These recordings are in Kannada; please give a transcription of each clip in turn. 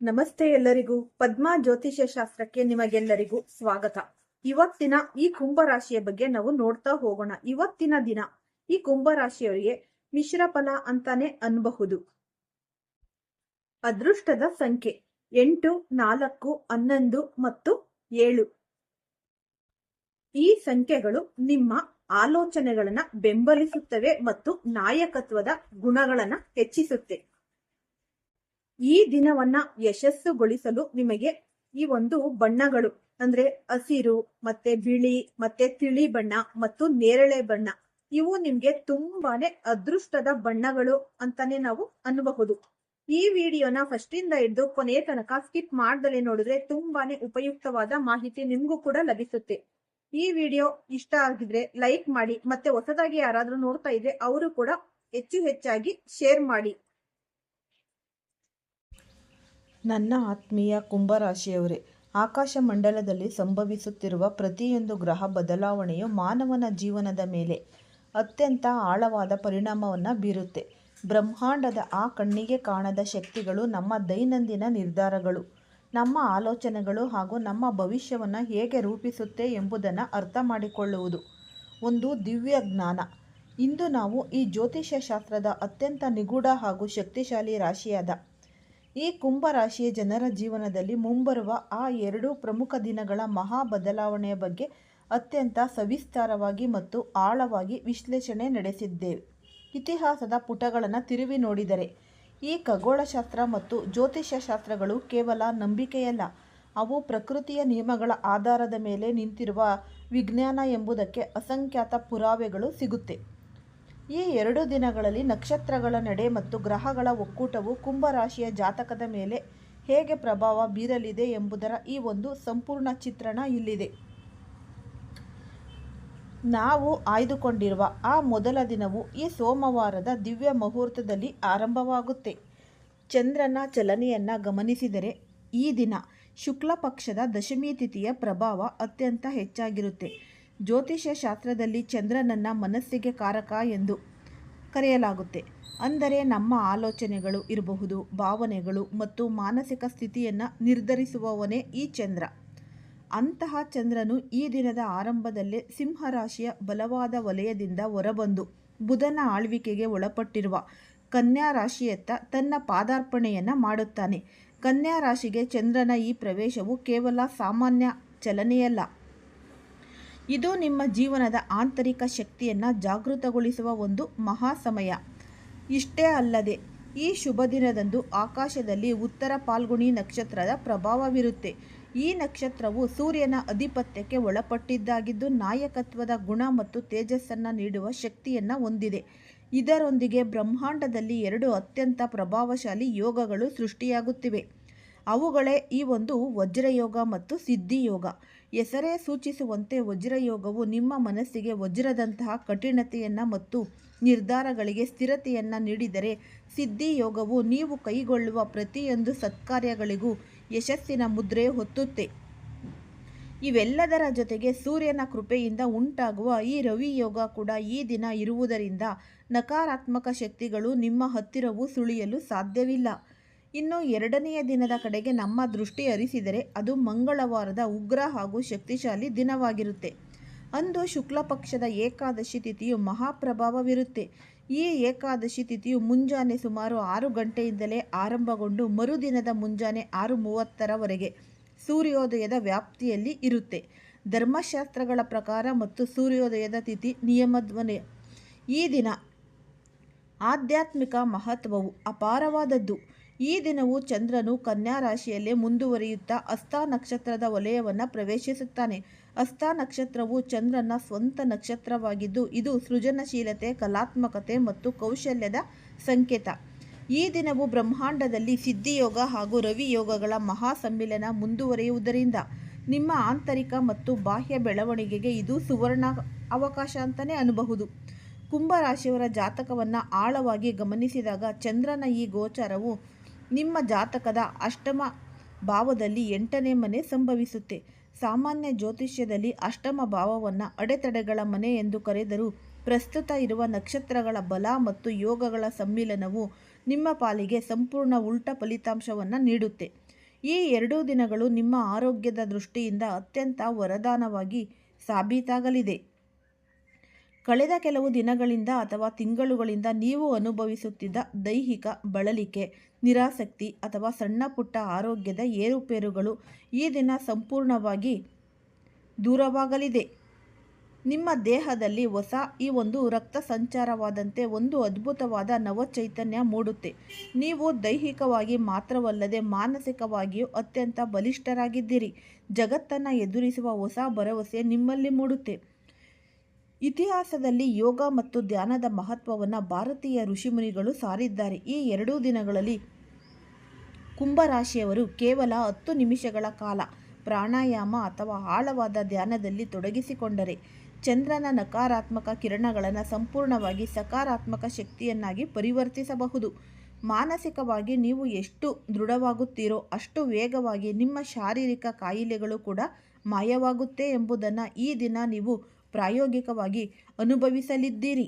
ನಮಸ್ತೆ ಎಲ್ಲರಿಗೂ. ಪದ್ಮಾ ಜ್ಯೋತಿಷ್ಯ ಶಾಸ್ತ್ರಕ್ಕೆ ನಿಮಗೆಲ್ಲರಿಗೂ ಸ್ವಾಗತ. ಇವತ್ತಿನ ಈ ಕುಂಭರಾಶಿಯ ಬಗ್ಗೆ ನಾವು ನೋಡ್ತಾ ಹೋಗೋಣ. ಇವತ್ತಿನ ದಿನ ಈ ಕುಂಭರಾಶಿಯವರಿಗೆ ಮಿಶ್ರ ಫಲ ಅಂತಾನೆ ಅನ್ಬಹುದು. ಅದೃಷ್ಟದ ಸಂಖ್ಯೆ 8, 4, 11 ಮತ್ತು 7. ಈ ಸಂಖ್ಯೆಗಳು ನಿಮ್ಮ ಆಲೋಚನೆಗಳನ್ನ ಬೆಂಬಲಿಸುತ್ತವೆ ಮತ್ತು ನಾಯಕತ್ವದ ಗುಣಗಳನ್ನ ಹೆಚ್ಚಿಸುತ್ತೆ. ಈ ದಿನವನ್ನ ಯಶಸ್ಸುಗೊಳಿಸಲು ನಿಮಗೆ ಈ ಒಂದು ಬಣ್ಣಗಳು ಅಂದ್ರೆ ಹಸಿರು ಮತ್ತೆ ಬಿಳಿ ಮತ್ತೆ ತಿಳಿ ಬಣ್ಣ ಮತ್ತು ನೇರಳೆ ಬಣ್ಣ ಇವು ನಿಮ್ಗೆ ತುಂಬಾನೇ ಅದೃಷ್ಟದ ಬಣ್ಣಗಳು ಅಂತಾನೆ ನಾವು ಅನ್ನಬಹುದು. ಈ ವಿಡಿಯೋನ ಫಸ್ಟ್ ಇಂದ ಹಿಡಿದು ಕೊನೆಯ ತನಕ ಸ್ಕಿಪ್ ಮಾಡ್ದಲೇ ನೋಡಿದ್ರೆ ತುಂಬಾನೇ ಉಪಯುಕ್ತವಾದ ಮಾಹಿತಿ ನಿಮ್ಗೂ ಕೂಡ ಲಭಿಸುತ್ತೆ. ಈ ವಿಡಿಯೋ ಇಷ್ಟ ಆಗಿದ್ರೆ ಲೈಕ್ ಮಾಡಿ, ಮತ್ತೆ ಹೊಸದಾಗಿ ಯಾರಾದ್ರೂ ನೋಡ್ತಾ ಇದ್ರೆ ಅವರು ಕೂಡ ಹೆಚ್ಚಾಗಿ ಶೇರ್ ಮಾಡಿ. ನನ್ನ ಆತ್ಮೀಯ ಕುಂಭರಾಶಿಯವರೇ, ಆಕಾಶ ಮಂಡಲದಲ್ಲಿ ಸಂಭವಿಸುತ್ತಿರುವ ಪ್ರತಿಯೊಂದು ಗ್ರಹ ಬದಲಾವಣೆಯು ಮಾನವನ ಜೀವನದ ಮೇಲೆ ಅತ್ಯಂತ ಆಳವಾದ ಪರಿಣಾಮವನ್ನು ಬೀರುತ್ತೆ. ಬ್ರಹ್ಮಾಂಡದ ಆ ಕಣ್ಣಿಗೆ ಕಾಣದ ಶಕ್ತಿಗಳು ನಮ್ಮ ದೈನಂದಿನ ನಿರ್ಧಾರಗಳು, ನಮ್ಮ ಆಲೋಚನೆಗಳು ಹಾಗೂ ನಮ್ಮ ಭವಿಷ್ಯವನ್ನು ಹೇಗೆ ರೂಪಿಸುತ್ತೆ ಎಂಬುದನ್ನು ಅರ್ಥ ಮಾಡಿಕೊಳ್ಳುವುದು ಒಂದು ದಿವ್ಯ ಜ್ಞಾನ. ಇಂದು ನಾವು ಈ ಜ್ಯೋತಿಷ್ಯ ಶಾಸ್ತ್ರದ ಅತ್ಯಂತ ನಿಗೂಢ ಹಾಗೂ ಶಕ್ತಿಶಾಲಿ ರಾಶಿಯಾದ ಈ ಕುಂಭರಾಶಿಯ ಜನರ ಜೀವನದಲ್ಲಿ ಮುಂಬರುವ ಆ 2 ಪ್ರಮುಖ ದಿನಗಳ ಮಹಾ ಬದಲಾವಣೆಯ ಬಗ್ಗೆ ಅತ್ಯಂತ ಸವಿಸ್ತಾರವಾಗಿ ಮತ್ತು ಆಳವಾಗಿ ವಿಶ್ಲೇಷಣೆ ನಡೆಸಿದ್ದೇವೆ. ಇತಿಹಾಸದ ಪುಟಗಳನ್ನು ತಿರುವಿ ನೋಡಿದರೆ ಈ ಖಗೋಳಶಾಸ್ತ್ರ ಮತ್ತು ಜ್ಯೋತಿಷ್ಯ ಶಾಸ್ತ್ರಗಳು ಕೇವಲ ನಂಬಿಕೆಯಲ್ಲ, ಅವು ಪ್ರಕೃತಿಯ ನಿಯಮಗಳ ಆಧಾರದ ಮೇಲೆ ನಿಂತಿರುವ ವಿಜ್ಞಾನ ಎಂಬುದಕ್ಕೆ ಅಸಂಖ್ಯಾತ ಪುರಾವೆಗಳು ಸಿಗುತ್ತೆ. ಈ 2 ದಿನಗಳಲ್ಲಿ ನಕ್ಷತ್ರಗಳ ನಡೆ ಮತ್ತು ಗ್ರಹಗಳ ಒಕ್ಕೂಟವು ಕುಂಭರಾಶಿಯ ಜಾತಕದ ಮೇಲೆ ಹೇಗೆ ಪ್ರಭಾವ ಬೀರಲಿದೆ ಎಂಬುದರ ಈ ಒಂದು ಸಂಪೂರ್ಣ ಚಿತ್ರಣ ಇಲ್ಲಿದೆ. ನಾವು ಆಯ್ದುಕೊಂಡಿರುವ ಆ ಮೊದಲ ದಿನವು ಈ ಸೋಮವಾರದ ದಿವ್ಯ ಮುಹೂರ್ತದಲ್ಲಿ ಆರಂಭವಾಗುತ್ತೆ. ಚಂದ್ರನ ಚಲನೆಯನ್ನು ಗಮನಿಸಿದರೆ ಈ ದಿನ ಶುಕ್ಲ ಪಕ್ಷದ ದಶಮಿ ತಿಥಿಯ ಪ್ರಭಾವ ಅತ್ಯಂತ ಹೆಚ್ಚಾಗಿರುತ್ತೆ. ಜ್ಯೋತಿಷ್ಯ ಶಾಸ್ತ್ರದಲ್ಲಿ ಚಂದ್ರನನ್ನು ಮನಸ್ಸಿಗೆ ಕಾರಕ ಎಂದು ಕರೆಯಲಾಗುತ್ತೆ. ಅಂದರೆ ನಮ್ಮ ಆಲೋಚನೆಗಳು ಇರಬಹುದು, ಭಾವನೆಗಳು ಮತ್ತು ಮಾನಸಿಕ ಸ್ಥಿತಿಯನ್ನು ನಿರ್ಧರಿಸುವವನೇ ಈ ಚಂದ್ರ. ಅಂತಹ ಚಂದ್ರನು ಈ ದಿನದ ಆರಂಭದಲ್ಲೇ ಸಿಂಹರಾಶಿಯ ಬಲವಾದ ವಲಯದಿಂದ ಹೊರಬಂದು ಬುಧನ ಆಳ್ವಿಕೆಗೆ ಒಳಪಟ್ಟಿರುವ ಕನ್ಯಾ ರಾಶಿಯತ್ತ ತನ್ನ ಪಾದಾರ್ಪಣೆಯನ್ನು ಮಾಡುತ್ತಾನೆ. ಕನ್ಯಾ ರಾಶಿಗೆ ಚಂದ್ರನ ಈ ಪ್ರವೇಶವು ಕೇವಲ ಸಾಮಾನ್ಯ ಚಲನೆಯಲ್ಲ, ಇದು ನಿಮ್ಮ ಜೀವನದ ಆಂತರಿಕ ಶಕ್ತಿಯನ್ನು ಜಾಗೃತಗೊಳಿಸುವ ಒಂದು ಮಹಾ ಸಮಯ. ಇಷ್ಟೇ ಅಲ್ಲದೆ ಈ ಶುಭ ದಿನದಂದು ಆಕಾಶದಲ್ಲಿ ಉತ್ತರ ಫಾಲ್ಗುಣಿ ನಕ್ಷತ್ರದ ಪ್ರಭಾವವಿರುತ್ತೆ. ಈ ನಕ್ಷತ್ರವು ಸೂರ್ಯನ ಅಧಿಪತ್ಯಕ್ಕೆ ಒಳಪಟ್ಟಿದ್ದಾಗಿದ್ದು ನಾಯಕತ್ವದ ಗುಣ ಮತ್ತು ತೇಜಸ್ಸನ್ನು ನೀಡುವ ಶಕ್ತಿಯನ್ನು ಹೊಂದಿದೆ. ಇದರೊಂದಿಗೆ ಬ್ರಹ್ಮಾಂಡದಲ್ಲಿ 2 ಅತ್ಯಂತ ಪ್ರಭಾವಶಾಲಿ ಯೋಗಗಳು ಸೃಷ್ಟಿಯಾಗುತ್ತಿವೆ. ಅವುಗಳೇ ಈ ಒಂದು ವಜ್ರಯೋಗ ಮತ್ತು ಸಿದ್ಧಿಯೋಗ. ಹೆಸರೇ ಸೂಚಿಸುವಂತೆ ವಜ್ರಯೋಗವು ನಿಮ್ಮ ಮನಸ್ಸಿಗೆ ವಜ್ರದಂತಹ ಕಠಿಣತೆಯನ್ನು ಮತ್ತು ನಿರ್ಧಾರಗಳಿಗೆ ಸ್ಥಿರತೆಯನ್ನು ನೀಡಿದರೆ, ಸಿದ್ಧಿಯೋಗವು ನೀವು ಕೈಗೊಳ್ಳುವ ಪ್ರತಿಯೊಂದು ಸತ್ಕಾರ್ಯಗಳಿಗೂ ಯಶಸ್ಸಿನ ಮುದ್ರೆ ಹೊತ್ತುತ್ತೆ. ಇವೆಲ್ಲದರ ಜೊತೆಗೆ ಸೂರ್ಯನ ಕೃಪೆಯಿಂದ ಉಂಟಾಗುವ ಈ ರವಿಯೋಗ ಕೂಡ ಈ ದಿನ ಇರುವುದರಿಂದ ನಕಾರಾತ್ಮಕ ಶಕ್ತಿಗಳು ನಿಮ್ಮ ಹತ್ತಿರವೂ ಸುಳಿಯಲು ಸಾಧ್ಯವಿಲ್ಲ. ಇನ್ನು 2ನೆಯ ದಿನದ ಕಡೆಗೆ ನಮ್ಮ ದೃಷ್ಟಿ ಹರಿಸಿದರೆ ಅದು ಮಂಗಳವಾರದ ಉಗ್ರ ಹಾಗೂ ಶಕ್ತಿಶಾಲಿ ದಿನವಾಗಿರುತ್ತೆ. ಅಂದು ಶುಕ್ಲ ಪಕ್ಷದ ಏಕಾದಶಿ ತಿಥಿಯು ಮಹಾಪ್ರಭಾವವಿರುತ್ತೆ. ಈ ಏಕಾದಶಿ ತಿಥಿಯು ಮುಂಜಾನೆ ಸುಮಾರು 6 ಗಂಟೆಯಿಂದಲೇ ಆರಂಭಗೊಂಡು ಮರುದಿನದ ಮುಂಜಾನೆ 6:30ರವರೆಗೆ ಸೂರ್ಯೋದಯದ ವ್ಯಾಪ್ತಿಯಲ್ಲಿ ಇರುತ್ತೆ. ಧರ್ಮಶಾಸ್ತ್ರಗಳ ಪ್ರಕಾರ ಮತ್ತು ಸೂರ್ಯೋದಯದ ತಿಥಿ ನಿಯಮದ್ವನೆ ಈ ದಿನ ಆಧ್ಯಾತ್ಮಿಕ ಮಹತ್ವವು ಅಪಾರವಾದದ್ದು. ಈ ದಿನವು ಚಂದ್ರನು ಕನ್ಯಾ ರಾಶಿಯಲ್ಲೇ ಮುಂದುವರಿಯುತ್ತಾ ಹಸ್ತ ನಕ್ಷತ್ರದ ವಲಯವನ್ನು ಪ್ರವೇಶಿಸುತ್ತಾನೆ. ಹಸ್ತ ನಕ್ಷತ್ರವು ಚಂದ್ರನ ಸ್ವಂತ ನಕ್ಷತ್ರವಾಗಿದ್ದು ಇದು ಸೃಜನಶೀಲತೆ, ಕಲಾತ್ಮಕತೆ ಮತ್ತು ಕೌಶಲ್ಯದ ಸಂಕೇತ. ಈ ದಿನವು ಬ್ರಹ್ಮಾಂಡದಲ್ಲಿ ಸಿದ್ಧಿಯೋಗ ಹಾಗೂ ರವಿಯೋಗಗಳ ಮಹಾ ಸಮ್ಮಿಲನ ಮುಂದುವರಿಯುವುದರಿಂದ ನಿಮ್ಮ ಆಂತರಿಕ ಮತ್ತು ಬಾಹ್ಯ ಬೆಳವಣಿಗೆಗೆ ಇದು ಸುವರ್ಣ ಅವಕಾಶ ಅಂತಲೇ ಅನ್ನಬಹುದು. ಕುಂಭರಾಶಿಯವರ ಜಾತಕವನ್ನು ಆಳವಾಗಿ ಗಮನಿಸಿದಾಗ ಚಂದ್ರನ ಈ ಗೋಚಾರವು ನಿಮ್ಮ ಜಾತಕದ ಅಷ್ಟಮ ಭಾವದಲ್ಲಿ 8ನೇ ಮನೆ ಸಂಭವಿಸುತ್ತೆ. ಸಾಮಾನ್ಯ ಜ್ಯೋತಿಷ್ಯದಲ್ಲಿ ಅಷ್ಟಮ ಭಾವವನ್ನು ಅಡೆತಡೆಗಳ ಮನೆ ಎಂದು ಕರೆದರೂ ಪ್ರಸ್ತುತ ಇರುವ ನಕ್ಷತ್ರಗಳ ಬಲ ಮತ್ತು ಯೋಗಗಳ ಸಮ್ಮಿಲನವು ನಿಮ್ಮ ಪಾಲಿಗೆ ಸಂಪೂರ್ಣ ಉಲ್ಟಾ ಫಲಿತಾಂಶವನ್ನು ನೀಡುತ್ತೆ. ಈ 2 ದಿನಗಳು ನಿಮ್ಮ ಆರೋಗ್ಯದ ದೃಷ್ಟಿಯಿಂದ ಅತ್ಯಂತ ವರದಾನವಾಗಿ ಸಾಬೀತಾಗಲಿದೆ. ಕಳೆದ ಕೆಲವು ದಿನಗಳಿಂದ ಅಥವಾ ತಿಂಗಳುಗಳಿಂದ ನೀವು ಅನುಭವಿಸುತ್ತಿದ್ದ ದೈಹಿಕ ಬಳಲಿಕೆ, ನಿರಾಸಕ್ತಿ ಅಥವಾ ಸಣ್ಣ ಪುಟ್ಟ ಆರೋಗ್ಯದ ಏರುಪೇರುಗಳು ಈ ದಿನ ಸಂಪೂರ್ಣವಾಗಿ ದೂರವಾಗಲಿದೆ. ನಿಮ್ಮ ದೇಹದಲ್ಲಿ ಈ ಒಂದು ರಕ್ತ ಸಂಚಾರವಾದಂತೆ ಒಂದು ಅದ್ಭುತವಾದ ನವಚೈತನ್ಯ ಮೂಡುತ್ತೆ. ನೀವು ದೈಹಿಕವಾಗಿ ಮಾತ್ರವಲ್ಲದೆ ಮಾನಸಿಕವಾಗಿಯೂ ಅತ್ಯಂತ ಬಲಿಷ್ಠರಾಗಿದ್ದೀರಿ. ಜಗತ್ತನ್ನು ಎದುರಿಸುವ ಹೊಸ ಭರವಸೆ ನಿಮ್ಮಲ್ಲಿ ಮೂಡುತ್ತೆ. ಇತಿಹಾಸದಲ್ಲಿ ಯೋಗ ಮತ್ತು ಧ್ಯಾನದ ಮಹತ್ವವನ್ನು ಭಾರತೀಯ ಋಷಿಮುನಿಗಳು ಸಾರಿದ್ದಾರೆ. ಈ 2 ದಿನಗಳಲ್ಲಿ ಕುಂಭರಾಶಿಯವರು ಕೇವಲ 10 ನಿಮಿಷಗಳ ಕಾಲ ಪ್ರಾಣಾಯಾಮ ಅಥವಾ ಆಳವಾದ ಧ್ಯಾನದಲ್ಲಿ ತೊಡಗಿಸಿಕೊಂಡರೆ ಚಂದ್ರನ ನಕಾರಾತ್ಮಕ ಕಿರಣಗಳನ್ನು ಸಂಪೂರ್ಣವಾಗಿ ಸಕಾರಾತ್ಮಕ ಶಕ್ತಿಯನ್ನಾಗಿ ಪರಿವರ್ತಿಸಬಹುದು. ಮಾನಸಿಕವಾಗಿ ನೀವು ಎಷ್ಟು ದೃಢವಾಗುತ್ತೀರೋ ಅಷ್ಟು ವೇಗವಾಗಿ ನಿಮ್ಮ ಶಾರೀರಿಕ ಕಾಯಿಲೆಗಳು ಕೂಡ ಮಾಯವಾಗುತ್ತೆ ಎಂಬುದನ್ನು ಈ ದಿನ ನೀವು ಪ್ರಾಯೋಗಿಕವಾಗಿ ಅನುಭವಿಸಲಿದ್ದೀರಿ.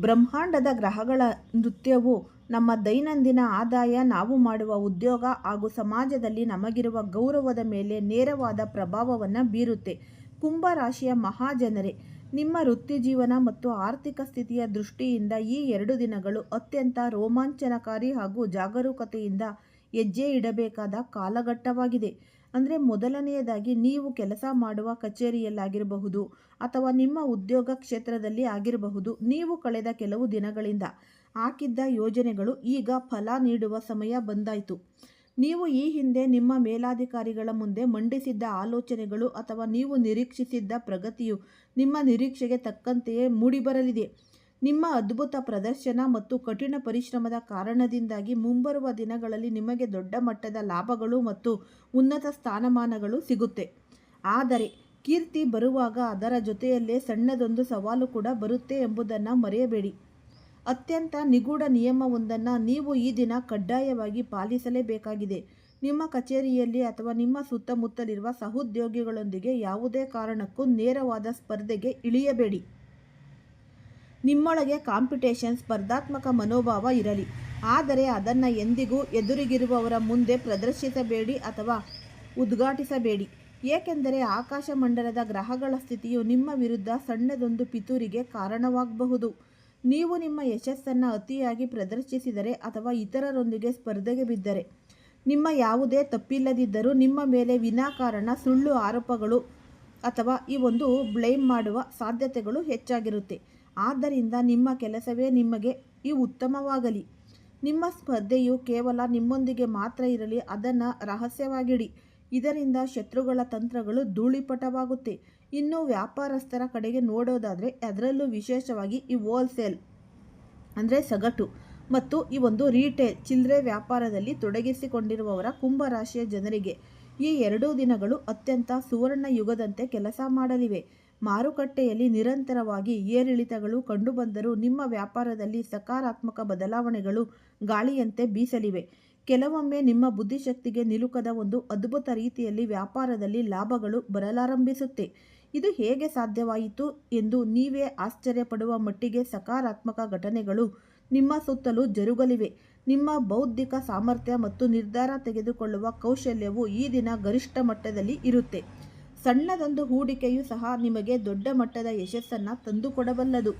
ಬ್ರಹ್ಮಾಂಡದ ಗ್ರಹಗಳ ನೃತ್ಯವು ನಮ್ಮ ದೈನಂದಿನ ಆದಾಯ, ನಾವು ಮಾಡುವ ಉದ್ಯೋಗ ಹಾಗೂ ಸಮಾಜದಲ್ಲಿ ನಮಗಿರುವ ಗೌರವದ ಮೇಲೆ ನೇರವಾದ ಪ್ರಭಾವವನ್ನು ಬೀರುತ್ತೆ. ಕುಂಭರಾಶಿಯ ಮಹಾಜನರೇ, ನಿಮ್ಮ ವೃತ್ತಿಜೀವನ ಮತ್ತು ಆರ್ಥಿಕ ಸ್ಥಿತಿಯ ದೃಷ್ಟಿಯಿಂದ ಈ 2 ದಿನಗಳು ಅತ್ಯಂತ ರೋಮಾಂಚನಕಾರಿ ಹಾಗೂ ಜಾಗರೂಕತೆಯಿಂದ ಹೆಜ್ಜೆ ಇಡಬೇಕಾದ ಕಾಲಘಟ್ಟವಾಗಿದೆ. ಅಂದರೆ ಮೊದಲನೆಯದಾಗಿ ನೀವು ಕೆಲಸ ಮಾಡುವ ಕಚೇರಿಯಲ್ಲಾಗಿರಬಹುದು ಅಥವಾ ನಿಮ್ಮ ಉದ್ಯೋಗ ಕ್ಷೇತ್ರದಲ್ಲಿ ಆಗಿರಬಹುದು, ನೀವು ಕಳೆದ ಕೆಲವು ದಿನಗಳಿಂದ ಹಾಕಿದ್ದ ಯೋಜನೆಗಳು ಈಗ ಫಲ ನೀಡುವ ಸಮಯ ಬಂದಾಯಿತು. ನೀವು ಈ ಹಿಂದೆ ನಿಮ್ಮ ಮೇಲಾಧಿಕಾರಿಗಳ ಮುಂದೆ ಮಂಡಿಸಿದ್ದ ಆಲೋಚನೆಗಳು ಅಥವಾ ನೀವು ನಿರೀಕ್ಷಿಸಿದ್ದ ಪ್ರಗತಿಯು ನಿಮ್ಮ ನಿರೀಕ್ಷೆಗೆ ತಕ್ಕಂತೆಯೇ ಮೂಡಿಬರಲಿದೆ. ನಿಮ್ಮ ಅದ್ಭುತ ಪ್ರದರ್ಶನ ಮತ್ತು ಕಠಿಣ ಪರಿಶ್ರಮದ ಕಾರಣದಿಂದಾಗಿ ಮುಂಬರುವ ದಿನಗಳಲ್ಲಿ ನಿಮಗೆ ದೊಡ್ಡ ಮಟ್ಟದ ಲಾಭಗಳು ಮತ್ತು ಉನ್ನತ ಸ್ಥಾನಮಾನಗಳು ಸಿಗುತ್ತೆ. ಆದರೆ ಕೀರ್ತಿ ಬರುವಾಗ ಅದರ ಜೊತೆಯಲ್ಲೇ ಸಣ್ಣದೊಂದು ಸವಾಲು ಕೂಡ ಬರುತ್ತೆ ಎಂಬುದನ್ನು ಮರೆಯಬೇಡಿ. ಅತ್ಯಂತ ನಿಗೂಢ ನಿಯಮವೊಂದನ್ನು ನೀವು ಈ ದಿನ ಕಡ್ಡಾಯವಾಗಿ ಪಾಲಿಸಲೇಬೇಕಾಗಿದೆ. ನಿಮ್ಮ ಕಚೇರಿಯಲ್ಲಿ ಅಥವಾ ನಿಮ್ಮ ಸುತ್ತಮುತ್ತಲಿರುವ ಸಹೋದ್ಯೋಗಿಗಳೊಂದಿಗೆ ಯಾವುದೇ ಕಾರಣಕ್ಕೂ ನೇರವಾದ ಸ್ಪರ್ಧೆಗೆ ಇಳಿಯಬೇಡಿ. ನಿಮ್ಮೊಳಗೆ ಕಾಂಪಿಟೇಷನ್, ಸ್ಪರ್ಧಾತ್ಮಕ ಮನೋಭಾವ ಇರಲಿ, ಆದರೆ ಅದನ್ನು ಎಂದಿಗೂ ಎದುರಿಗಿರುವವರ ಮುಂದೆ ಪ್ರದರ್ಶಿಸಬೇಡಿ ಅಥವಾ ಉದ್ಘಾಟಿಸಬೇಡಿ. ಏಕೆಂದರೆ ಆಕಾಶಮಂಡಲದ ಗ್ರಹಗಳ ಸ್ಥಿತಿಯು ನಿಮ್ಮ ವಿರುದ್ಧ ಸಣ್ಣದೊಂದು ಪಿತೂರಿಗೆ ಕಾರಣವಾಗಬಹುದು. ನೀವು ನಿಮ್ಮ ಯಶಸ್ಸನ್ನು ಅತಿಯಾಗಿ ಪ್ರದರ್ಶಿಸಿದರೆ ಅಥವಾ ಇತರರೊಂದಿಗೆ ಸ್ಪರ್ಧೆಗೆ ಬಿದ್ದರೆ, ನಿಮ್ಮ ಯಾವುದೇ ತಪ್ಪಿಲ್ಲದಿದ್ದರೂ ನಿಮ್ಮ ಮೇಲೆ ವಿನಾಕಾರಣ ಸುಳ್ಳು ಆರೋಪಗಳು ಅಥವಾ ಬ್ಲೇಮ್ ಮಾಡುವ ಸಾಧ್ಯತೆಗಳು ಹೆಚ್ಚಾಗಿರುತ್ತೆ. ಆದ್ದರಿಂದ ನಿಮ್ಮ ಕೆಲಸವೇ ನಿಮಗೆ ಉತ್ತಮವಾಗಲಿ. ನಿಮ್ಮ ಸ್ಪರ್ಧೆಯು ಕೇವಲ ನಿಮ್ಮೊಂದಿಗೆ ಮಾತ್ರ ಇರಲಿ, ಅದನ್ನು ರಹಸ್ಯವಾಗಿಡಿ. ಇದರಿಂದ ಶತ್ರುಗಳ ತಂತ್ರಗಳು ಧೂಳಿಪಟವಾಗುತ್ತೆ. ಇನ್ನು ವ್ಯಾಪಾರಸ್ಥರ ಕಡೆಗೆ ನೋಡೋದಾದರೆ, ಅದರಲ್ಲೂ ವಿಶೇಷವಾಗಿ ಈ ಹೋಲ್ಸೇಲ್ ಅಂದರೆ ಸಗಟು ಮತ್ತು ರಿಟೇಲ್ ಚಿಲ್ಲರೆ ವ್ಯಾಪಾರದಲ್ಲಿ ತೊಡಗಿಸಿಕೊಂಡಿರುವವರ ಕುಂಭರಾಶಿಯ ಜನರಿಗೆ ಈ 2 ದಿನಗಳು ಅತ್ಯಂತ ಸುವರ್ಣ ಯುಗದಂತೆ ಕೆಲಸ ಮಾಡಲಿವೆ. ಮಾರುಕಟ್ಟೆಯಲ್ಲಿ ನಿರಂತರವಾಗಿ ಏರಿಳಿತಗಳು ಕಂಡುಬಂದರೂ ನಿಮ್ಮ ವ್ಯಾಪಾರದಲ್ಲಿ ಸಕಾರಾತ್ಮಕ ಬದಲಾವಣೆಗಳು ಗಾಳಿಯಂತೆ ಬೀಸಲಿವೆ. ಕೆಲವೊಮ್ಮೆ ನಿಮ್ಮ ಬುದ್ಧಿಶಕ್ತಿಗೆ ನಿಲುಕದ ಒಂದು ಅದ್ಭುತ ರೀತಿಯಲ್ಲಿ ವ್ಯಾಪಾರದಲ್ಲಿ ಲಾಭಗಳು ಬರಲಾರಂಭಿಸುತ್ತೆ. ಇದು ಹೇಗೆ ಸಾಧ್ಯವಾಯಿತು ಎಂದು ನೀವೇ ಆಶ್ಚರ್ಯಪಡುವ ಮಟ್ಟಿಗೆ ಸಕಾರಾತ್ಮಕ ಘಟನೆಗಳು ನಿಮ್ಮ ಸುತ್ತಲೂ ಜರುಗಲಿವೆ. ನಿಮ್ಮ ಬೌದ್ಧಿಕ ಸಾಮರ್ಥ್ಯ ಮತ್ತು ನಿರ್ಧಾರ ತೆಗೆದುಕೊಳ್ಳುವ ಕೌಶಲ್ಯವು ಈ ದಿನ ಗರಿಷ್ಠ ಮಟ್ಟದಲ್ಲಿ ಇರುತ್ತೆ. ಸಣ್ಣದೊಂದು ಹೂಡಿಕೆಯೂ ಸಹ ನಿಮಗೆ ದೊಡ್ಡ ಮಟ್ಟದ ಯಶಸ್ಸನ್ನು ತಂದುಕೊಡಬಲ್ಲದು.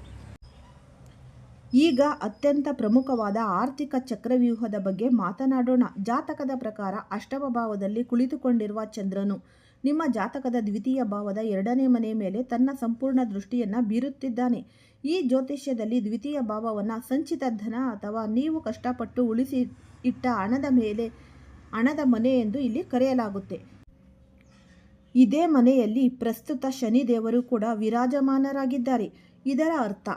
ಈಗ ಅತ್ಯಂತ ಪ್ರಮುಖವಾದ ಆರ್ಥಿಕ ಚಕ್ರವ್ಯೂಹದ ಬಗ್ಗೆ ಮಾತನಾಡೋಣ. ಜಾತಕದ ಪ್ರಕಾರ ಅಷ್ಟಮ ಭಾವದಲ್ಲಿ ಕುಳಿತುಕೊಂಡಿರುವ ಚಂದ್ರನು ನಿಮ್ಮ ಜಾತಕದ ದ್ವಿತೀಯ ಭಾವದ 2ನೇ ಮನೆಯ ಮೇಲೆ ತನ್ನ ಸಂಪೂರ್ಣ ದೃಷ್ಟಿಯನ್ನು ಬೀರುತ್ತಿದ್ದಾನೆ. ಈ ಜ್ಯೋತಿಷ್ಯದಲ್ಲಿ ದ್ವಿತೀಯ ಭಾವವನ್ನು ಸಂಚಿತ ಧನ ಅಥವಾ ನೀವು ಕಷ್ಟಪಟ್ಟು ಉಳಿಸಿ ಇಟ್ಟ ಹಣದ ಮನೆ ಎಂದು ಇಲ್ಲಿ ಕರೆಯಲಾಗುತ್ತೆ. ಇದೇ ಮನೆಯಲ್ಲಿ ಪ್ರಸ್ತುತ ಶನಿದೇವರು ಕೂಡ ವಿರಾಜಮಾನರಾಗಿದ್ದಾರೆ. ಇದರ ಅರ್ಥ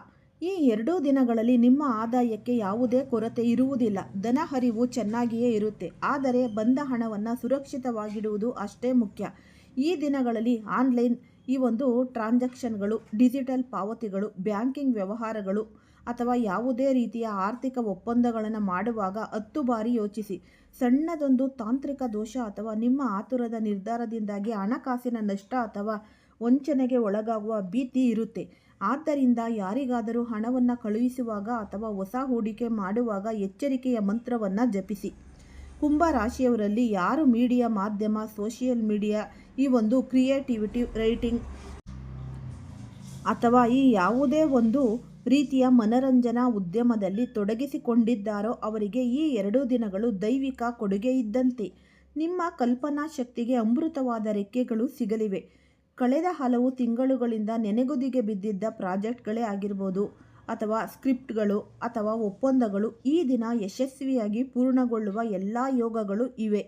ಈ 2 ದಿನಗಳಲ್ಲಿ ನಿಮ್ಮ ಆದಾಯಕ್ಕೆ ಯಾವುದೇ ಕೊರತೆ ಇರುವುದಿಲ್ಲ. ಧನ ಹರಿವು ಚೆನ್ನಾಗಿಯೇ ಇರುತ್ತೆ, ಆದರೆ ಬಂದ ಹಣವನ್ನು ಸುರಕ್ಷಿತವಾಗಿಡುವುದು ಅಷ್ಟೇ ಮುಖ್ಯ. ಈ ದಿನಗಳಲ್ಲಿ ಆನ್ಲೈನ್ ಟ್ರಾನ್ಸಾಕ್ಷನ್ಗಳು, ಡಿಜಿಟಲ್ ಪಾವತಿಗಳು, ಬ್ಯಾಂಕಿಂಗ್ ವ್ಯವಹಾರಗಳು ಅಥವಾ ಯಾವುದೇ ರೀತಿಯ ಆರ್ಥಿಕ ಒಪ್ಪಂದಗಳನ್ನು ಮಾಡುವಾಗ 10 ಬಾರಿ ಯೋಚಿಸಿ. ಸಣ್ಣದೊಂದು ತಾಂತ್ರಿಕ ದೋಷ ಅಥವಾ ನಿಮ್ಮ ಆತುರದ ನಿರ್ಧಾರದಿಂದಾಗಿ ಹಣಕಾಸಿನ ನಷ್ಟ ಅಥವಾ ವಂಚನೆಗೆ ಒಳಗಾಗುವ ಭೀತಿ ಇರುತ್ತೆ. ಆದ್ದರಿಂದ ಯಾರಿಗಾದರೂ ಹಣವನ್ನು ಕಳುಹಿಸುವಾಗ ಅಥವಾ ಹೊಸ ಹೂಡಿಕೆ ಮಾಡುವಾಗ ಎಚ್ಚರಿಕೆಯ ಮಂತ್ರವನ್ನು ಜಪಿಸಿ. ಕುಂಭ ರಾಶಿಯವರಲ್ಲಿ ಯಾರು ಮೀಡಿಯಾ ಮಾಧ್ಯಮ, ಸೋಷಿಯಲ್ ಮೀಡಿಯಾ, ಈ ಒಂದು ಕ್ರಿಯೇಟಿವಿಟಿ, ರೈಟಿಂಗ್ ಅಥವಾ ಈ ಯಾವುದೇ ಒಂದು ರೀತಿಯ ಮನರಂಜನಾ ಉದ್ಯಮದಲ್ಲಿ ತೊಡಗಿಸಿಕೊಂಡಿದ್ದಾರೋ ಅವರಿಗೆ ಈ 2 ದಿನಗಳು ದೈವಿಕ ಕೊಡುಗೆ ಇದ್ದಂತೆ. ನಿಮ್ಮ ಕಲ್ಪನಾ ಶಕ್ತಿಗೆ ಅಮೃತವಾದ ರೆಕ್ಕೆಗಳು ಸಿಗಲಿವೆ. ಕಳೆದ ಹಲವು ತಿಂಗಳುಗಳಿಂದ ನೆನೆಗುದಿಗೆ ಬಿದ್ದಿದ್ದ ಪ್ರಾಜೆಕ್ಟ್ಗಳೇ ಆಗಿರ್ಬೋದು ಅಥವಾ ಸ್ಕ್ರಿಪ್ಟ್ಗಳು ಅಥವಾ ಒಪ್ಪಂದಗಳು ಈ ದಿನ ಯಶಸ್ವಿಯಾಗಿ ಪೂರ್ಣಗೊಳ್ಳುವ ಎಲ್ಲ ಯೋಗಗಳು ಇವೆ.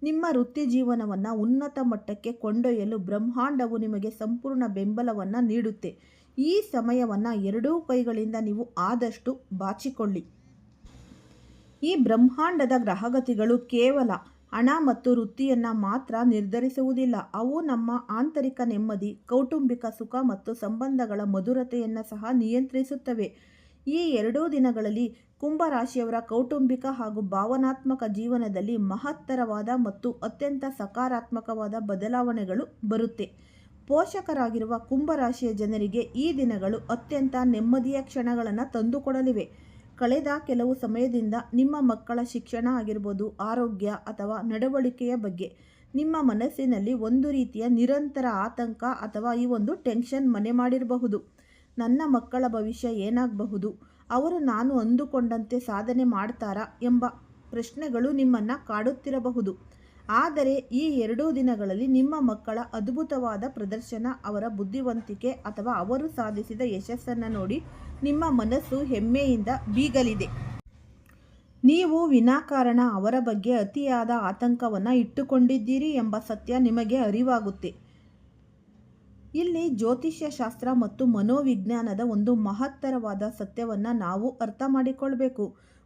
ನಿಮ್ಮ ವೃತ್ತಿ ಜೀವನವನ್ನು ಉನ್ನತ ಮಟ್ಟಕ್ಕೆ ಕೊಂಡೊಯ್ಯಲು ಬ್ರಹ್ಮಾಂಡವು ನಿಮಗೆ ಸಂಪೂರ್ಣ ಬೆಂಬಲವನ್ನು ನೀಡುತ್ತೆ. ಈ ಸಮಯವನ್ನು 2 ಕೈಗಳಿಂದ ನೀವು ಆದಷ್ಟು ಬಾಚಿಕೊಳ್ಳಿ. ಈ ಬ್ರಹ್ಮಾಂಡದ ಗ್ರಹಗತಿಗಳು ಕೇವಲ ಹಣ ಮತ್ತು ವೃತ್ತಿಯನ್ನು ಮಾತ್ರ ನಿರ್ಧರಿಸುವುದಿಲ್ಲ. ಅವು ನಮ್ಮ ಆಂತರಿಕ ನೆಮ್ಮದಿ, ಕೌಟುಂಬಿಕ ಸುಖ ಮತ್ತು ಸಂಬಂಧಗಳ ಮಧುರತೆಯನ್ನು ಸಹ ನಿಯಂತ್ರಿಸುತ್ತವೆ. ಈ 2 ದಿನಗಳಲ್ಲಿ ಕುಂಭರಾಶಿಯವರ ಕೌಟುಂಬಿಕ ಹಾಗೂ ಭಾವನಾತ್ಮಕ ಜೀವನದಲ್ಲಿ ಮಹತ್ತರವಾದ ಮತ್ತು ಅತ್ಯಂತ ಸಕಾರಾತ್ಮಕವಾದ ಬದಲಾವಣೆಗಳು ಬರುತ್ತೆ. ಪೋಷಕರಾಗಿರುವ ಕುಂಭರಾಶಿಯ ಜನರಿಗೆ ಈ ದಿನಗಳು ಅತ್ಯಂತ ನೆಮ್ಮದಿಯ ಕ್ಷಣಗಳನ್ನು ತಂದುಕೊಡಲಿವೆ. ಕಳೆದ ಕೆಲವು ಸಮಯದಿಂದ ನಿಮ್ಮ ಮಕ್ಕಳ ಶಿಕ್ಷಣ ಆಗಿರ್ಬೋದು, ಆರೋಗ್ಯ ಅಥವಾ ನಡವಳಿಕೆಯ ಬಗ್ಗೆ ನಿಮ್ಮ ಮನಸ್ಸಿನಲ್ಲಿ ಒಂದು ರೀತಿಯ ನಿರಂತರ ಆತಂಕ ಅಥವಾ ಈ ಒಂದು ಟೆನ್ಷನ್ ಮನೆ ಮಾಡಿರಬಹುದು. ನನ್ನ ಮಕ್ಕಳ ಭವಿಷ್ಯ ಏನಾಗಬಹುದು, ಅವರು ನಾನು ಅಂದುಕೊಂಡಂತೆ ಸಾಧನೆ ಮಾಡ್ತಾರಾ ಎಂಬ ಪ್ರಶ್ನೆಗಳು ನಿಮ್ಮನ್ನು ಕಾಡುತ್ತಿರಬಹುದು. ಆದರೆ ಈ 2 ದಿನಗಳಲ್ಲಿ ನಿಮ್ಮ ಮಕ್ಕಳ ಅದ್ಭುತವಾದ ಪ್ರದರ್ಶನ, ಅವರ ಬುದ್ಧಿವಂತಿಕೆ ಅಥವಾ ಅವರು ಸಾಧಿಸಿದ ಯಶಸ್ಸನ್ನು ನೋಡಿ ನಿಮ್ಮ ಮನಸ್ಸು ಹೆಮ್ಮೆಯಿಂದ ಬೀಗಲಿದೆ. ನೀವು ವಿನಾಕಾರಣ ಅವರ ಬಗ್ಗೆ ಅತಿಯಾದ ಆತಂಕವನ್ನು ಇಟ್ಟುಕೊಂಡಿದ್ದೀರಿ ಎಂಬ ಸತ್ಯ ನಿಮಗೆ ಅರಿವಾಗುತ್ತೆ. ಇಲ್ಲಿ ಜ್ಯೋತಿಷ್ಯ ಶಾಸ್ತ್ರ ಮತ್ತು ಮನೋವಿಜ್ಞಾನದ ಒಂದು ಮಹತ್ತರವಾದ ಸತ್ಯವನ್ನು ನಾವು ಅರ್ಥ ಮಾಡಿಕೊಳ್ಬೇಕು.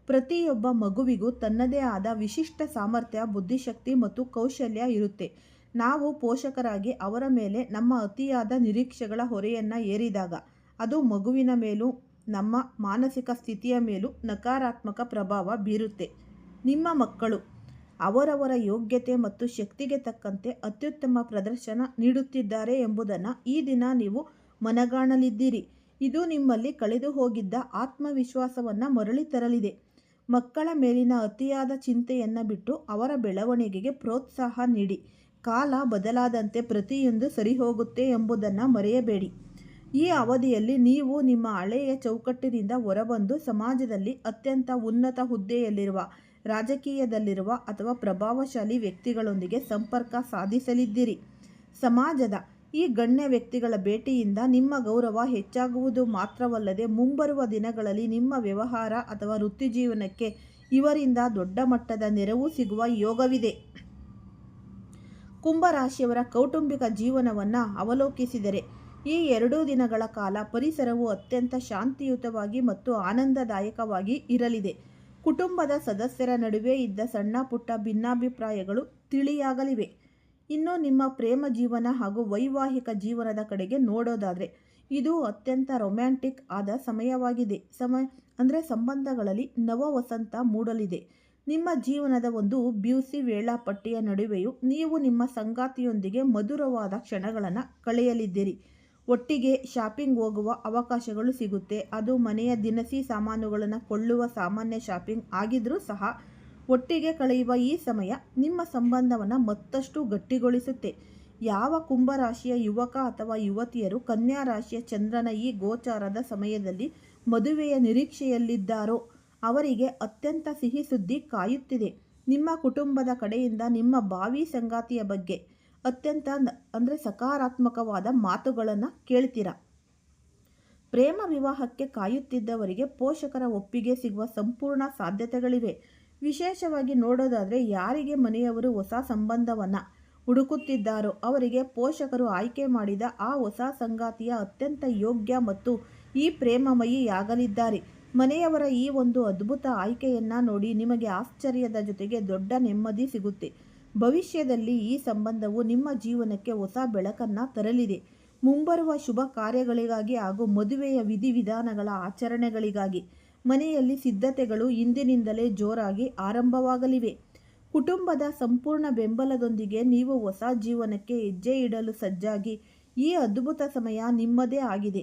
ಪ್ರತಿಯೊಬ್ಬ ಮಗುವಿಗೂ ತನ್ನದೇ ಆದ ವಿಶಿಷ್ಟ ಸಾಮರ್ಥ್ಯ, ಬುದ್ಧಿಶಕ್ತಿ ಮತ್ತು ಕೌಶಲ್ಯ ಇರುತ್ತೆ. ನಾವು ಪೋಷಕರಾಗಿ ಅವರ ಮೇಲೆ ನಮ್ಮ ಅತಿಯಾದ ನಿರೀಕ್ಷೆಗಳ ಹೊರೆಯನ್ನು ಹೇರಿದಾಗ ಅದು ಮಗುವಿನ ಮೇಲೂ ನಮ್ಮ ಮಾನಸಿಕ ಸ್ಥಿತಿಯ ಮೇಲೂ ನಕಾರಾತ್ಮಕ ಪ್ರಭಾವ ಬೀರುತ್ತೆ. ನಿಮ್ಮ ಮಕ್ಕಳು ಅವರವರ ಯೋಗ್ಯತೆ ಮತ್ತು ಶಕ್ತಿಗೆ ತಕ್ಕಂತೆ ಅತ್ಯುತ್ತಮ ಪ್ರದರ್ಶನ ನೀಡುತ್ತಿದ್ದಾರೆ ಎಂಬುದನ್ನು ಈ ದಿನ ನೀವು ಮನಗಾಣಲಿದ್ದೀರಿ. ಇದು ನಿಮ್ಮಲ್ಲಿ ಕಳೆದು ಹೋಗಿದ್ದ ಆತ್ಮವಿಶ್ವಾಸವನ್ನು ಮರಳಿ ತರಲಿದೆ. ಮಕ್ಕಳ ಮೇಲಿನ ಅತಿಯಾದ ಚಿಂತೆಯನ್ನು ಬಿಟ್ಟು ಅವರ ಬೆಳವಣಿಗೆಗೆ ಪ್ರೋತ್ಸಾಹ ನೀಡಿ. ಕಾಲ ಬದಲಾದಂತೆ ಪ್ರತಿಯೊಂದು ಸರಿಹೋಗುತ್ತೆ ಎಂಬುದನ್ನು ಮರೆಯಬೇಡಿ. ಈ ಅವಧಿಯಲ್ಲಿ ನೀವು ನಿಮ್ಮ ಹಳೆಯ ಚೌಕಟ್ಟಿನಿಂದ ಹೊರಬಂದು ಸಮಾಜದಲ್ಲಿ ಅತ್ಯಂತ ಉನ್ನತ ಹುದ್ದೆಯಲ್ಲಿರುವ, ರಾಜಕೀಯದಲ್ಲಿರುವ ಅಥವಾ ಪ್ರಭಾವಶಾಲಿ ವ್ಯಕ್ತಿಗಳೊಂದಿಗೆ ಸಂಪರ್ಕ ಸಾಧಿಸಲಿದ್ದೀರಿ. ಸಮಾಜದ ಈ ಗಣ್ಯ ವ್ಯಕ್ತಿಗಳ ಭೇಟಿಯಿಂದ ನಿಮ್ಮ ಗೌರವ ಹೆಚ್ಚಾಗುವುದು ಮಾತ್ರವಲ್ಲದೆ ಮುಂಬರುವ ದಿನಗಳಲ್ಲಿ ನಿಮ್ಮ ವ್ಯವಹಾರ ಅಥವಾ ವೃತ್ತಿಜೀವನಕ್ಕೆ ಇವರಿಂದ ದೊಡ್ಡ ಮಟ್ಟದ ನೆರವು ಸಿಗುವ ಯೋಗವಿದೆ. ಕುಂಭರಾಶಿಯವರ ಕೌಟುಂಬಿಕ ಜೀವನವನ್ನು ಅವಲೋಕಿಸಿದರೆ ಈ 2 ದಿನಗಳ ಕಾಲ ಪರಿಸರವು ಅತ್ಯಂತ ಶಾಂತಿಯುತವಾಗಿ ಮತ್ತು ಆನಂದದಾಯಕವಾಗಿ ಇರಲಿದೆ. ಕುಟುಂಬದ ಸದಸ್ಯರ ನಡುವೆ ಇದ್ದ ಸಣ್ಣ ಪುಟ್ಟ ಭಿನ್ನಾಭಿಪ್ರಾಯಗಳು ತಿಳಿಯಾಗಲಿವೆ. ಇನ್ನು ನಿಮ್ಮ ಪ್ರೇಮ ಜೀವನ ಹಾಗೂ ವೈವಾಹಿಕ ಜೀವನದ ಕಡೆಗೆ ನೋಡೋದಾದರೆ ಇದು ಅತ್ಯಂತ ರೊಮ್ಯಾಂಟಿಕ್ ಆದ ಸಮಯವಾಗಿದೆ. ಸಂಬಂಧಗಳಲ್ಲಿ ನವ ವಸಂತ ಮೂಡಲಿದೆ. ನಿಮ್ಮ ಜೀವನದ ಒಂದು ಬ್ಯೂಸಿ ವೇಳಾಪಟ್ಟಿಯ ನಡುವೆಯೂ ನೀವು ನಿಮ್ಮ ಸಂಗಾತಿಯೊಂದಿಗೆ ಮಧುರವಾದ ಕ್ಷಣಗಳನ್ನು ಕಳೆಯಲಿದ್ದೀರಿ. ಒಟ್ಟಿಗೆ ಶಾಪಿಂಗ್ ಹೋಗುವ ಅವಕಾಶಗಳು ಸಿಗುತ್ತೆ. ಅದು ಮನೆಯ ದಿನಸಿ ಸಾಮಾನುಗಳನ್ನು ಕೊಳ್ಳುವ ಸಾಮಾನ್ಯ ಶಾಪಿಂಗ್ ಆಗಿದ್ರೂ ಸಹ ಒಟ್ಟಿಗೆ ಕಳೆಯುವ ಈ ಸಮಯ ನಿಮ್ಮ ಸಂಬಂಧವನ್ನು ಮತ್ತಷ್ಟು ಗಟ್ಟಿಗೊಳಿಸುತ್ತೆ. ಯಾವ ಕುಂಭರಾಶಿಯ ಯುವಕ ಅಥವಾ ಯುವತಿಯರು ಕನ್ಯಾ ರಾಶಿಯ ಚಂದ್ರನ ಈ ಗೋಚಾರದ ಸಮಯದಲ್ಲಿ ಮದುವೆಯ ನಿರೀಕ್ಷೆಯಲ್ಲಿದ್ದಾರೋ ಅವರಿಗೆ ಅತ್ಯಂತ ಸಿಹಿ ಸುದ್ದಿ ಕಾಯುತ್ತಿದೆ. ನಿಮ್ಮ ಕುಟುಂಬದ ಕಡೆಯಿಂದ ನಿಮ್ಮ ಭಾವಿ ಸಂಗಾತಿಯ ಬಗ್ಗೆ ಅತ್ಯಂತ ಸಕಾರಾತ್ಮಕವಾದ ಮಾತುಗಳನ್ನು ಕೇಳ್ತೀರಾ. ಪ್ರೇಮ ವಿವಾಹಕ್ಕೆ ಕಾಯುತ್ತಿದ್ದವರಿಗೆ ಪೋಷಕರ ಒಪ್ಪಿಗೆ ಸಿಗುವ ಸಂಪೂರ್ಣ ಸಾಧ್ಯತೆಗಳಿವೆ. ವಿಶೇಷವಾಗಿ ನೋಡೋದಾದರೆ ಯಾರಿಗೆ ಮನೆಯವರು ಹೊಸ ಸಂಬಂಧವನ್ನು ಹುಡುಕುತ್ತಿದ್ದಾರೋ ಅವರಿಗೆ ಪೋಷಕರು ಆಯ್ಕೆ ಮಾಡಿದ ಆ ಹೊಸ ಸಂಗಾತಿಯ ಅತ್ಯಂತ ಯೋಗ್ಯ ಮತ್ತು ಈ ಪ್ರೇಮಮಯಿಯಾಗಲಿದ್ದಾರೆ. ಮನೆಯವರ ಈ ಒಂದು ಅದ್ಭುತ ಆಯ್ಕೆಯನ್ನು ನೋಡಿ ನಿಮಗೆ ಆಶ್ಚರ್ಯದ ಜೊತೆಗೆ ದೊಡ್ಡ ನೆಮ್ಮದಿ ಸಿಗುತ್ತೆ. ಭವಿಷ್ಯದಲ್ಲಿ ಈ ಸಂಬಂಧವು ನಿಮ್ಮ ಜೀವನಕ್ಕೆ ಹೊಸ ಬೆಳಕನ್ನು ತರಲಿದೆ. ಮುಂಬರುವ ಶುಭ ಕಾರ್ಯಗಳಿಗಾಗಿ ಹಾಗೂ ಮದುವೆಯ ವಿಧಿವಿಧಾನಗಳ ಆಚರಣೆಗಳಿಗಾಗಿ ಮನೆಯಲ್ಲಿ ಸಿದ್ಧತೆಗಳು ಇಂದಿನಿಂದಲೇ ಜೋರಾಗಿ ಆರಂಭವಾಗಲಿವೆ. ಕುಟುಂಬದ ಸಂಪೂರ್ಣ ಬೆಂಬಲದೊಂದಿಗೆ ನೀವು ಹೊಸ ಜೀವನಕ್ಕೆ ಹೆಜ್ಜೆ ಇಡಲು ಸಜ್ಜಾಗಿ ಈ ಅದ್ಭುತ ಸಮಯ ನಿಮ್ಮದೇ ಆಗಿದೆ.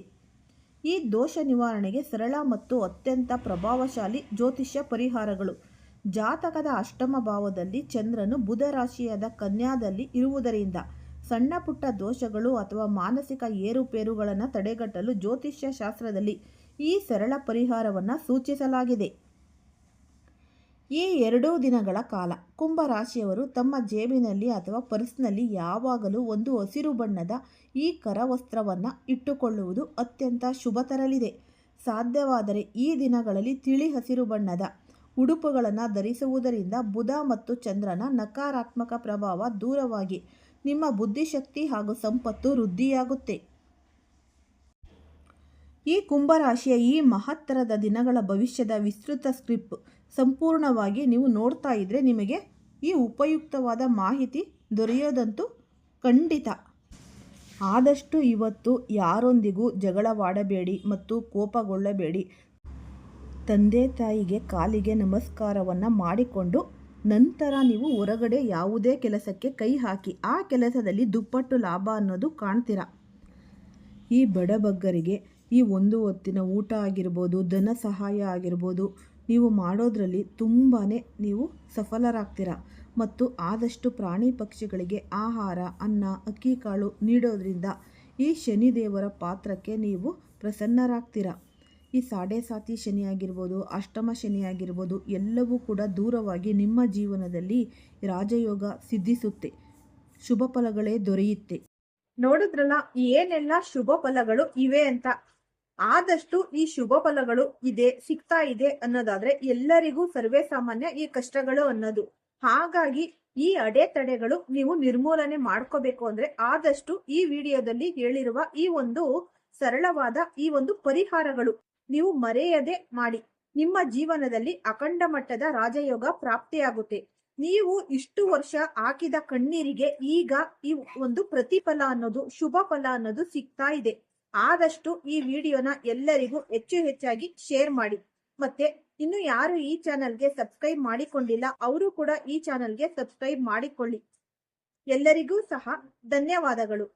ಈ ದೋಷ ನಿವಾರಣೆಗೆ ಸರಳ ಮತ್ತು ಅತ್ಯಂತ ಪ್ರಭಾವಶಾಲಿ ಜ್ಯೋತಿಷ್ಯ ಪರಿಹಾರಗಳು. ಜಾತಕದ ಅಷ್ಟಮ ಭಾವದಲ್ಲಿ ಚಂದ್ರನು ಬುಧ ರಾಶಿಯಾದ ಕನ್ಯಾದಲ್ಲಿ ಇರುವುದರಿಂದ ಸಣ್ಣ ಪುಟ್ಟ ದೋಷಗಳು ಅಥವಾ ಮಾನಸಿಕ ಏರುಪೇರುಗಳನ್ನು ತಡೆಗಟ್ಟಲು ಜ್ಯೋತಿಷ್ಯ ಶಾಸ್ತ್ರದಲ್ಲಿ ಈ ಸರಳ ಪರಿಹಾರವನ್ನು ಸೂಚಿಸಲಾಗಿದೆ. ಈ 2 ದಿನಗಳ ಕಾಲ ಕುಂಭರಾಶಿಯವರು ತಮ್ಮ ಜೇಬಿನಲ್ಲಿ ಅಥವಾ ಪರ್ಸ್ನಲ್ಲಿ ಯಾವಾಗಲೂ ಒಂದು ಹಸಿರು ಬಣ್ಣದ ಈ ಕರವಸ್ತ್ರವನ್ನು ಇಟ್ಟುಕೊಳ್ಳುವುದು ಅತ್ಯಂತ ಶುಭ ತರಲಿದೆ. ಸಾಧ್ಯವಾದರೆ ಈ ದಿನಗಳಲ್ಲಿ ತಿಳಿ ಹಸಿರು ಬಣ್ಣದ ಉಡುಪುಗಳನ್ನು ಧರಿಸುವುದರಿಂದ ಬುಧ ಮತ್ತು ಚಂದ್ರನ ನಕಾರಾತ್ಮಕ ಪ್ರಭಾವ ದೂರವಾಗಿ ನಿಮ್ಮ ಬುದ್ಧಿಶಕ್ತಿ ಹಾಗೂ ಸಂಪತ್ತು ವೃದ್ಧಿಯಾಗುತ್ತೆ. ಈ ಕುಂಭರಾಶಿಯ ಈ ಮಹತ್ತರದ ದಿನಗಳ ಭವಿಷ್ಯದ ವಿಸ್ತೃತ ಸ್ಕ್ರಿಪ್ಟ್ ಸಂಪೂರ್ಣವಾಗಿ ನೀವು ನೋಡ್ತಾ ಇದ್ದರೆ ನಿಮಗೆ ಈ ಉಪಯುಕ್ತವಾದ ಮಾಹಿತಿ ದೊರೆಯೋದಂತೂ ಖಂಡಿತ. ಆದಷ್ಟು ಇವತ್ತು ಯಾರೊಂದಿಗೂ ಜಗಳವಾಡಬೇಡಿ ಮತ್ತು ಕೋಪಗೊಳ್ಳಬೇಡಿ. ತಂದೆ ತಾಯಿಗೆ ಕಾಲಿಗೆ ನಮಸ್ಕಾರವನ್ನು ಮಾಡಿಕೊಂಡು ನಂತರ ನೀವು ಹೊರಗಡೆ ಯಾವುದೇ ಕೆಲಸಕ್ಕೆ ಕೈ ಹಾಕಿ ಆ ಕೆಲಸದಲ್ಲಿ ದುಪ್ಪಟ್ಟು ಲಾಭ ಅನ್ನೋದು ಕಾಣ್ತೀರಾ. ಈ ಬಡಬಗ್ಗರಿಗೆ ಈ ಒಂದು ಹೊತ್ತಿನ ಊಟ ಆಗಿರ್ಬೋದು, ಧನ ಸಹಾಯ ಆಗಿರ್ಬೋದು, ನೀವು ಮಾಡೋದ್ರಲ್ಲಿ ತುಂಬಾ ನೀವು ಸಫಲರಾಗ್ತೀರಾ. ಮತ್ತು ಆದಷ್ಟು ಪ್ರಾಣಿ ಪಕ್ಷಿಗಳಿಗೆ ಆಹಾರ, ಅನ್ನ, ಅಕ್ಕಿ ಕಾಳು ನೀಡೋದ್ರಿಂದ ಈ ಶನಿದೇವರ ಪಾತ್ರಕ್ಕೆ ನೀವು ಪ್ರಸನ್ನರಾಗ್ತೀರಾ. ಈ ಸಾಡೆ ಸಾತಿ ಶನಿ ಆಗಿರ್ಬೋದು, ಅಷ್ಟಮ ಶನಿ ಆಗಿರ್ಬೋದು, ಎಲ್ಲವೂ ಕೂಡ ದೂರವಾಗಿ ನಿಮ್ಮ ಜೀವನದಲ್ಲಿ ರಾಜಯೋಗ ಸಿದ್ಧಿಸುತ್ತೆ, ಶುಭ ಫಲಗಳೇ ದೊರೆಯುತ್ತೆ. ನೋಡಿದ್ರಲ್ಲ ಏನೆಲ್ಲ ಶುಭ ಫಲಗಳು ಇವೆ ಅಂತ. ಆದಷ್ಟು ಈ ಶುಭ ಫಲಗಳು ಸಿಗ್ತಾ ಇದೆ ಅನ್ನೋದಾದ್ರೆ ಎಲ್ಲರಿಗೂ ಸರ್ವೇ ಸಾಮಾನ್ಯ ಈ ಕಷ್ಟಗಳು ಅನ್ನೋದು. ಹಾಗಾಗಿ ಈ ಅಡೆತಡೆಗಳು ನೀವು ನಿರ್ಮೂಲನೆ ಮಾಡ್ಕೋಬೇಕು ಅಂದ್ರೆ ಆದಷ್ಟು ಈ ವಿಡಿಯೋದಲ್ಲಿ ಹೇಳಿರುವ ಈ ಒಂದು ಸರಳವಾದ ಈ ಒಂದು ಪರಿಹಾರಗಳು ನೀವು ಮರೆಯದೆ ಮಾಡಿ. ನಿಮ್ಮ ಜೀವನದಲ್ಲಿ ಅಖಂಡ ಮಟ್ಟದ ರಾಜಯೋಗ ಪ್ರಾಪ್ತಿಯಾಗುತ್ತೆ. ನೀವು ಇಷ್ಟು ವರ್ಷ ಹಾಕಿದ ಕಣ್ಣೀರಿಗೆ ಈಗ ಈ ಒಂದು ಪ್ರತಿಫಲ ಅನ್ನೋದು, ಶುಭ ಫಲ ಅನ್ನೋದು ಸಿಗ್ತಾ ಇದೆ. ಆದಷ್ಟು ಈ ವಿಡಿಯೋನ ಎಲ್ಲರಿಗೂ ಹೆಚ್ಚಾಗಿ ಶೇರ್ ಮಾಡಿ. ಮತ್ತೆ ಇನ್ನು ಯಾರು ಈ ಚಾನಲ್ಗೆ ಸಬ್ಸ್ಕ್ರೈಬ್ ಮಾಡಿಕೊಂಡಿಲ್ಲ ಅವರು ಕೂಡ ಈ ಚಾನಲ್ಗೆ ಸಬ್ಸ್ಕ್ರೈಬ್ ಮಾಡಿಕೊಳ್ಳಿ. ಎಲ್ಲರಿಗೂ ಸಹ ಧನ್ಯವಾದಗಳು.